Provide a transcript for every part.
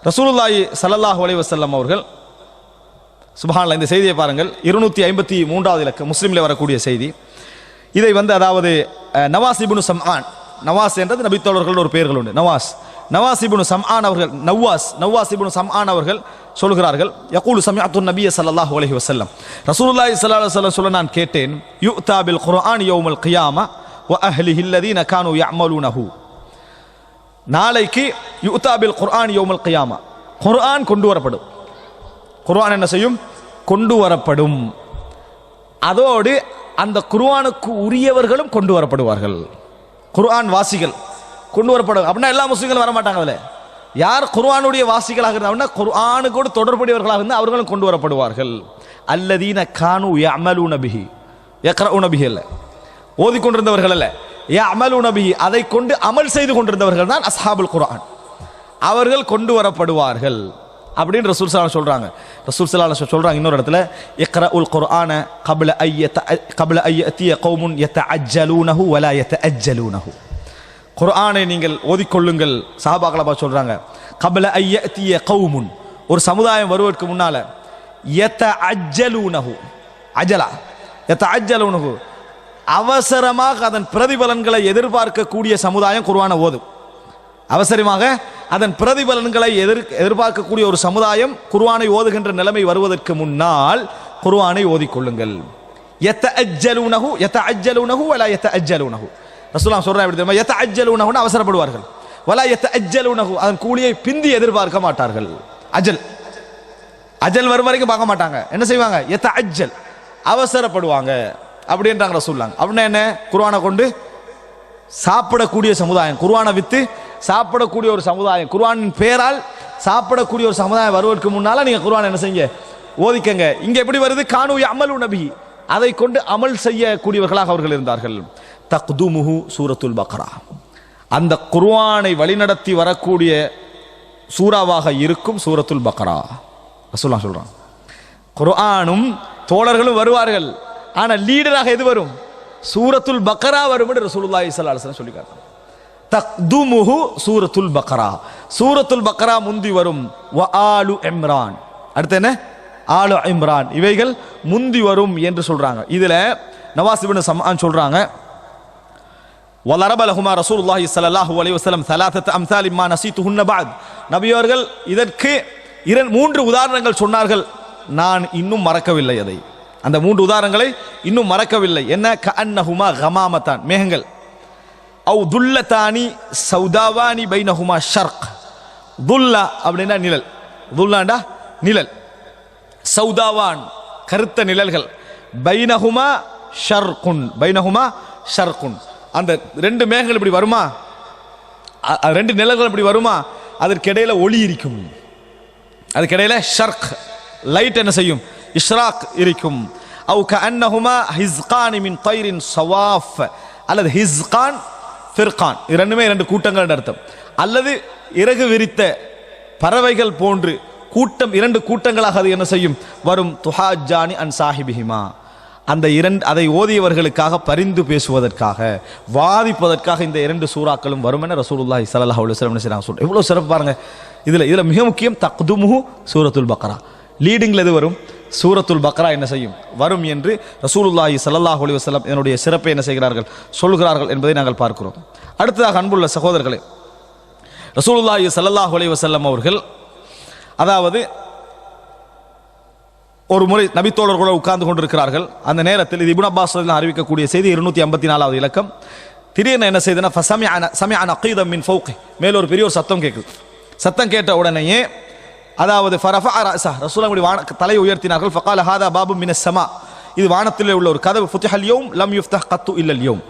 ரசூலுல்லாஹி ஸல்லல்லாஹு அலைஹி வஸல்லம் அவர்கள் சுப்ஹானல்லாஹ், இந்த செய்தியை பாருங்கள், 253வது இலக்கம் முஸ்லிமில் வரக்கூடிய செய்தி. இதை அதாவது நவாஸ் இப்னு சம்ஆன், நவாஸ் என்றது நபித்தோழர்கள் ஒரு பெயர்கள் உண்டு, நவாஸ் இப்னு சம்ஆன் அவர்கள், நவாஸ் இப்னு சம்ஆன் அவர்கள் சொல்கிறார்கள், யகூலு சமிஅத்து நபிய ஸல்லல்லாஹு அலைஹி வஸல்லம், ரசூலுல்லாஹி ஸல்லல்லாஹு அலைஹி வஸல்லம் சொல்ல நான் கேட்டேன், யுக்தா பில் குர்ஆன் யௌமல் கியாமா வ அஹ்லிஹி அல்லதீன கானூ யஅமலூனஹு. நாளைக்கு யுக்தா பில் குர்ஆன் யௌமல் கியாமா, குர்ஆன் கொண்டு வரப்படும். குர்ஆன் என்ன செய்யும்? கொண்டு வரப்படும். அதோடு அந்த குர்ஆனுக்கு உரியவர்களும் கொண்டு வரப்படுவார்கள். குர்ஆன் வாசிகள் கொண்டு வரப்படும். அப்படின்னா எல்லா முஸ்லிம்களும் வரமாட்டாங்க. அதில் யார் குர்ஆனுடைய வாசிகளாக இருந்தாங்கன்னா குர்ஆனுக்கோடு தொடர்புடையவர்களாக இருந்தால் அவர்களும் கொண்டு வரப்படுவார்கள். அல்லதீன கானூ யஅமலூன பிஹி, யக்ரஊன பிஹி அல்ல, ஓதிக்கொண்டிருந்தவர்கள் அல்ல, யஅமலூன பிஹி, அதை கொண்டு அமல் செய்து கொண்டிருந்தவர்கள் தான் அஸ்ஹாபுல் குர்ஆன். அவர்கள் கொண்டு வரப்படுவார்கள் அப்படின்னு ரசூல் ஸல்லல்லாஹு அலைஹி சொல்றாங்க. ரசூல் ஸல்லல்லாஹு அலைஹி சொல்றாங்க இன்னொரு இடத்துல, இக்ரஉல் குர்ஆன கப்ல அய்யத்திய கௌமுன் யதஅஜ்ஜலூனஹு வலா யதஅஜ்ஜலூனஹு. குர்ஆனை நீங்கள் ஓதிக்கொள்ளுங்கள். சஹாபாக்களை பார்த்து சொல்றாங்க, கப்ல அய்யத்திய கௌமுன், ஒரு சமுதாயம் வருவதற்கு முன்னால, யதஅஜ்ஜலூனஹு, அஜலா யதஅஜ்ஜலூனஹு, அவசரமாக அதன் பிரதிபலன்களை எதிர்பார்க்கக்கூடிய சமுதாயம் குர்ஆனை ஓதும். அவசரமாக அதன் பிரதிபலன்களை எதிர்பார்க்கக்கூடிய ஒரு சமுதாயம் குர்ஆனை ஓதுகின்ற நிலைமை வருவதற்கு முன்னால் குர்ஆனை ஓதிக்கொள்ளுங்கள். யதஅஜ்ஜலூனஹு யதஅஜ்ஜலூனஹு வலா யதஅஜ்ஜலூனஹு. ரசூலுல்லாஹ் சொல்றாங்க, எப்படி தெரியுமா? யதஅஜ்ஜலூனஹுன்னு அவசரப்படுவார்கள், வலா யதஅஜ்ஜலூனஹு, அதன் கூலியை பிந்தி எதிர்பார்க்க மாட்டார்கள். அஜல் வரும் வரைக்கும் பார்க்க மாட்டாங்க. என்ன செய்வாங்க? யதஅஜ்ஜல், அவசரப்படுவாங்க அப்படின்றாங்க ரசூலுல்லாஹ். அப்படின்னா என்ன? குர்ஆனை கொண்டு சாப்பிடக்கூடிய சமுதாயம், குர்ஆனை வித்து சாப்பிடக்கூடிய ஒரு சமுதாயம், குர்ஆனின் பேரால் சாப்பிடக்கூடிய ஒரு சமுதாயம் வருவதற்கு முன்னால நீங்க குர்ஆன் என்ன செய்யுங்க? ஓதிக்கங்க. இங்க எப்படி வருது? கானூ யஅமலூன பிஹி, அதை கொண்டு அமல் செய்யக்கூடியவர்களாக அவர்கள் இருந்தார்கள். தக்துமுஹு சூரத்துல் பக்ரா, அந்த குர்ஆனை வழிநடத்தி வரக்கூடிய சூறாவாக இருக்கும் சூரத்துல் பக்ரா. ரசூலுல்லாஹ் சொல்றாங்க, குர்ஆனும் தோழர்களும் வருவார்கள், ஆனா லீடராக எது வரும்? சூரத்துல் பக்ரா வரும் என்று ரசூலுல்லாஹி ஸல்லல்லாஹு அலைஹி வஸல்லம் சொல்லியிருக்காங்க. தக்துமுஹு சூரத்துல் பக்ரா, சூரத்துல் பக்ரா முந்தி வரும். வ ஆலு இம்ரான், அடுத்து என்ன? ஆலு இம்ரான், இவைகள் முந்தி வரும் என்று சொல்றாங்க. இதுல நவாஸ் இப்னு சம்ஆன் சொல்றாங்க, வலரப லஹுமா ரசூலுல்லாஹி ஸல்லல்லாஹு அலைஹி வஸல்லம் ثلاثه امثال ما نسيتهن بعد. நபி அவர்கள் இதற்கு 3 உதாரணங்கள் சொன்னார்கள், நான் இன்னும் மறக்கவில்லை அதை. அந்த 3 உதாரணங்களை இன்னும் மறக்கவில்லை. என்ன? கஅன்னஹுமா கமாமதான், மேகங்கள். அவு துல்லதானி சௌதாவானி பைனஹுமா ஷர்க். துல்லா அப்படின்னா நிழல், துல்லாண்டா நிழல், சௌதாவான் கருத்த நிழல்கள், பைனஹுமா ஷர்குன், பைனஹுமா ஷர்குன். அந்த 2 மேகங்கள் இப்படி வருமா, 2 நிழல்கள் இப்படி வருமா, அதற்கு இடையில ஒளி இருக்கும், அதுக்கு இடையில ஷர்க் லைட் என்ன செய்யும்? இஷ்ராக் இருக்கும். அவு கஅன்னஹுமா ஹிஸ்கான் மின் தைரின் ஸவாஃப், அல்லது ஹிஸ்கான் ஃபிர்கான், இரண்டுமே 2 கூட்டங்கள் அர்த்தம். அல்லது இறகு விரித்த பறவைகள் போன்று கூட்டம், 2 கூட்டங்களாக அது என்ன செய்யும்? வரும். துஹாஜானி அன் சாஹிபிஹிமா, அந்த அதை ஓதியவர்களுக்காக பரிந்து பேசுவதற்காக, வாதிப்பதற்காக இந்த 2 சூறாக்களும் வரும் என ரசூலுல்லாஹி ஸல்லல்லாஹு அலைஹி வஸல்லம் சொல்றாங்க. எவ்வளவு சிறப்பு பாருங்க. இதுல மிக முக்கியம் தக்துமுஹு சூரத்துல் பக்ரா, லீடிங்ல எது வரும்? சூரத்துல் பக்ரா என்ன செய்யும்? வரும் என்று ரசூலுல்லாஹி ஸல்லல்லாஹு அலைஹி வஸல்லம் என்னுடைய சிறப்பை என்ன செய்கிறார்கள்? சொல்கிறார்கள் என்பதை நாங்கள் பார்க்கிறோம். அடுத்ததாக அன்புள்ள சகோதரர்களே, ரசூலுல்லாஹி ஸல்லல்லாஹு அலைஹி வஸல்லம் அவர்கள் அதாவது ஒரு முறை நபித்தோழர்களோடு உட்கார்ந்து கொண்டிருக்கிறார்கள். அந்த நேரத்தில் இது இப்னு அப்பாஸ் ரலியல்லாஹு அறிவிக்கக்கூடிய செய்தி 254வது இலக்கம். திடீர்னு என்ன செய்தனா, ஃபஸமிஅ நகீதம் மின் ஃபௌகி, மேல ஒரு பெரிய ஒரு சத்தம் கேட்குது. சத்தம் கேட்ட உடனேயே அதாவது ஃபரஃபஅ ரஅஸஹு, ரசூலுல்லாஹ் தலையை உயர்த்தினார்கள். ஃபகால ஹாதா பாபு மினஸ் ஸமா, இது வானத்தில் உள்ள ஒரு கதவு. ஃபுதிஹல் யௌம் லம் யுஃப்தஹ் கத்து இல்லல் யௌம்,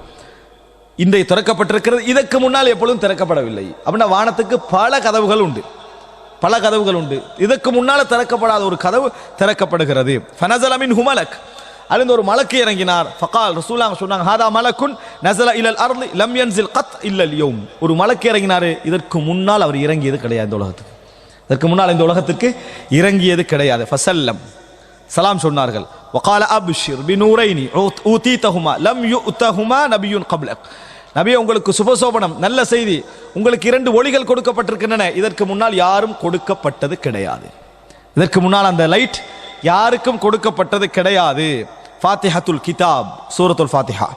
இன்றைய திறக்கப்பட்டிருக்கிறது, இதற்கு முன்னால் எப்பொழுதும் திறக்கப்படவில்லை. அப்படின்னா வானத்துக்கு பல கதவுகள் உண்டு, இதற்கு முன்னால திறக்கப்படாத ஒரு கதவு திறக்கப்படுகிறது. ஃபனஸல மின்ஹு மலக், அதிலிருந்து ஒரு மலக்கு இறங்கினார். ஃபகால், ரசூலுல்லாஹ் சொன்னாங்க, ஹாதா மலக்குன் நஸல இலல் அர்தி லம் யன்ஸில் கத் இல்லல் யௌம், ஒரு மலக்கு இறங்கினார், இதற்கு முன்னால் அவர் இறங்கியது கிடையாது இந்த உலகத்துக்கு, இதற்கு முன்னால் இந்த உலகத்திற்கு இறங்கியது கிடையாது. ஃபஸல்லம், சலாம் சொன்னார்கள். வகால அப்ஷிர் பினூரைனி ஊதீதஹுமா லம் யுஅதஹுமா நபியுன் கப்லக், நபியே உங்களுக்கு சுபசோபனம், நல்ல செய்தி, உங்களுக்கு 2 ஒளிகள் கொடுக்கப்பட்டிருக்கின்றன. இதற்கு முன்னால் யாரும் கொடுக்கப்பட்டது கிடையாது. இதற்கு முன்னால் அந்த லைட் யாருக்கும் கொடுக்கப்பட்டது கிடையாது. ஃபாத்திஹத்துல் கிதாப், சூரத்துல் ஃபாத்திஹா,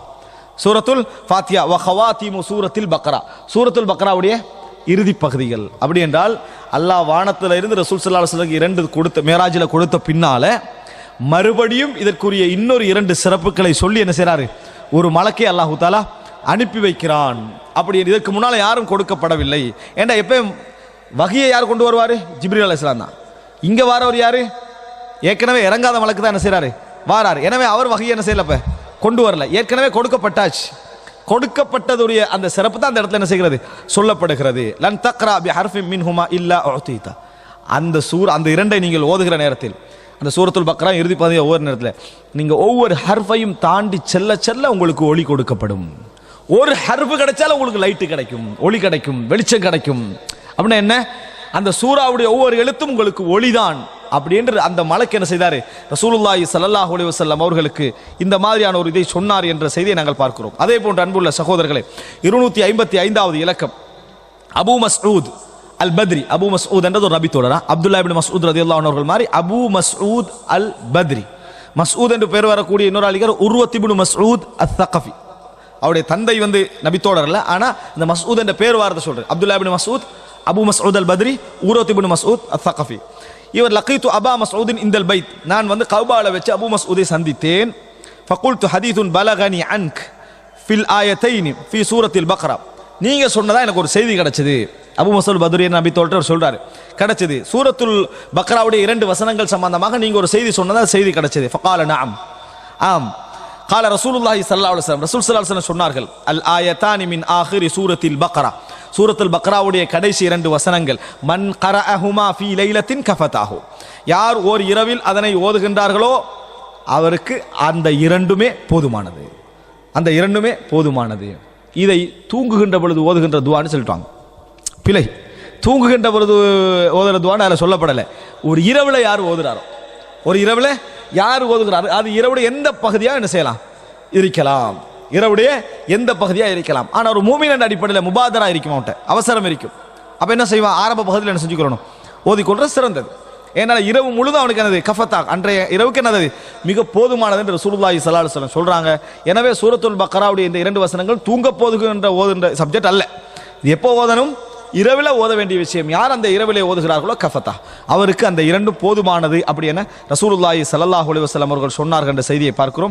சூரத்துல் ஃபாத்திஹா வ ஹவாத்திமு சூரத்துல் பக்ரா, சூரத்துல் பக்ராவுடைய இறுதி பகுதிகள். அப்படி என்றால் அல்லாஹ் வானத்தில் இருந்து ரசூல் ஸல்லல்லாஹு அலைஹி வஸல்லம் 2 கொடுத்த மேராஜில் கொடுத்த பின்னால மறுபடியும் இதற்குரிய இன்னொரு 2 சிறப்புகளை சொல்லி என்ன செய்றாரு, ஒரு மலக்கை அல்லாஹ் தஆலா அனுப்பி வைக்கிறான். அப்படி இதற்கு முன்னால் யாரும் கொடுக்கப்படவில்லை. ஏண்டா எப்பயும் வஹியை யார் கொண்டு வருவார்? ஜிப்ரீல் அலைஹிஸ்ஸலாம் தான். இங்கே வாரவர் யாரு? ஏற்கனவே இறங்காத மலக்கு தான் என்ன செய்றாரு, வாரார். எனவே அவர் வஹியை என்ன செய்யல, இப்ப கொண்டு வரல, ஏற்கனவே கொடுக்கப்பட்டாச்சு. கொடுக்கப்பட்டதுடைய அந்த சிறப்பு தான் அந்த இடத்துல என்ன செய்கிறது, சொல்லப்படுகிறது. லன் தக்ரா பி ஹர்ஃபின் மின்ஹுமா இல்லா உஅதீதா. அந்த அந்த 2ஐ நீங்கள் ஓதுகிற நேரத்தில், அந்த சூரத்துல் பக்ரா இறுதி பகுதியை ஒவ்வொரு நேரத்தில் நீங்கள் ஒவ்வொரு ஹர்ஃபையும் தாண்டி செல்ல செல்ல உங்களுக்கு ஒளி கொடுக்கப்படும். ஒரு ஹர்ஃபு கிடைச்சாலும் உங்களுக்கு லைட்டு கிடைக்கும், ஒளி கிடைக்கும், வெளிச்சம் கிடைக்கும். அப்படின்னா என்ன, அந்த சூராவுடைய ஒவ்வொரு எழுத்தும் உங்களுக்கு ஒளிதான். அப்படி என்று அந்த மலக்கு என்ன செய்தார், ரசூலுல்லாஹி ஸல்லல்லாஹு அலைஹி வஸல்லம் அவர்களுக்கு இந்த மாதிரியான ஒரு இதை சொன்னார் என்ற செய்தியை நாங்கள் பார்க்கிறோம். அதே போன்று அன்புள்ள சகோதரர்களே, 255வது இலக்கம் அபூ மஸ்ஊத் அல் பத்ரி. அபூ மஸ்ஊத் என்றது ஒரு நபி தோழரா, அப்துல்லா இப்னு மஸ்ஊத் ரலியல்லாஹு அன்ஹு அவர்கள் மாதிரி அபூ மஸ்ஊத் அல் பத்ரி. மஸ்ஊத் என்று பெயர் வரக்கூடிய இன்னொரு ஆளிகர் உர்வத் இப்னு மஸ்ஊத் அத்-தகஃபி. அவருடைய தந்தை நபி தோழர் அல்ல, ஆனா இந்த மஸ்ஊத் என்ற பேர் வார்த்தை சொல்றேன். அப்துல்லா இப்னு மஸ்ஊத், அபூ மஸ்ஊத் அல் பத்ரி, உர்வத் இப்னு மஸ்ஊத் அத்-தகஃபி. இவர் லகீது அபா மஸ்ஊதின் இந்தல் பைத், நான் கௌபால வச்சு அபூ மஸ்ஊதை சந்தித்தேன். ஃபகுல்து ஹதீதுன் பலகனி அன்க் ஃபில் ஆயத்தைனி ஃபி சூரத்தில் பக்ரா. நீங்க சொன்னதா எனக்கு ஒரு செய்தி கிடைச்சது. அபூ மஸ்ஊத் பத்ரி நபி தோழர் சொல்றாரு, கிடைச்சது சூரத்துல் பக்ராவுடைய 2 வசனங்கள் சம்பந்தமாக நீங்க ஒரு செய்தி சொன்னதா செய்தி கிடைச்சது. ஃபகால நஅம், ஆம். கால ரசூலுல்லாஹி ஸல்லல்லாஹு அலைஹி வஸல்லம், ரசூல் ஸல்லல்லாஹு அலைஹி வஸல்லம் சொன்னார்கள், அல் ஆயத்தானி மின் ஆகிரி சூரத்தில் பக்ரா, சூரத்துல் பக்ராவுடைய கடைசி 2 வசனங்கள், மன் கரஅஹுமா ஃபீ லைலத்தின் கஃபதாஹு, யார் ஓர் இரவில் அதனை ஓதுகின்றார்களோ அவருக்கு அந்த 2மே போதுமானது, அந்த 2மே போதுமானது. இதை தூங்குகின்ற பொழுது ஓதுகின்ற துஆன்னு சொல்லிட்டாங்க. பிழை. தூங்குகின்ற பொழுது ஓதுகிற துஆன்னு அதில் சொல்லப்படலை. ஒரு இரவில் யார் ஓதுறாரோ, ஒரு இரவில் யார் ஓதுகிறார், அது இரவுடைய எந்த பகுதியாக என்ன செய்யலாம், இருக்கலாம், இரவுடைய எந்த பகுதியாக இருக்கலாம். ஆனால் ஒரு மூமின் என்ற அடிப்படையில் முபாதரா இருக்கும், அவன்கிட்ட அவசரம் இருக்கும். அப்போ என்ன செய்வான், ஆரம்ப பகுதியில் என்ன செஞ்சுக்கணும், ஓதிக்கொள்றது சிறந்தது. ஏன்னா இரவு முழுதும் அவனுக்கு என்னது, கஃபத்தா, அன்றைய இரவுக்கு என்னது மிக போதுமானது என்று ரசூலுல்லாஹி ஸல்லல்லாஹு அலைஹி வஸல்லம் சொல்றாங்க. எனவே சூரத்துல் பக்ராவுடைய இந்த 2 வசனங்கள் தூங்க போதுகின்ற ஓதுகின்ற சப்ஜெக்ட் அல்ல. இது எப்போ ஓதணும், இரவில் ஓத வேண்டிய விஷயம். யார் அந்த இரவிலே ஓதுகிறார்களோ கஃபத்தா, அவருக்கு அந்த 2 போதுமானது அப்படி என ரசூலுல்லாஹி ஸல்லல்லாஹு அலைஹி வஸல்லம் அவர்கள் சொன்னார்கள் என்ற செய்தியை பார்க்கிறோம்.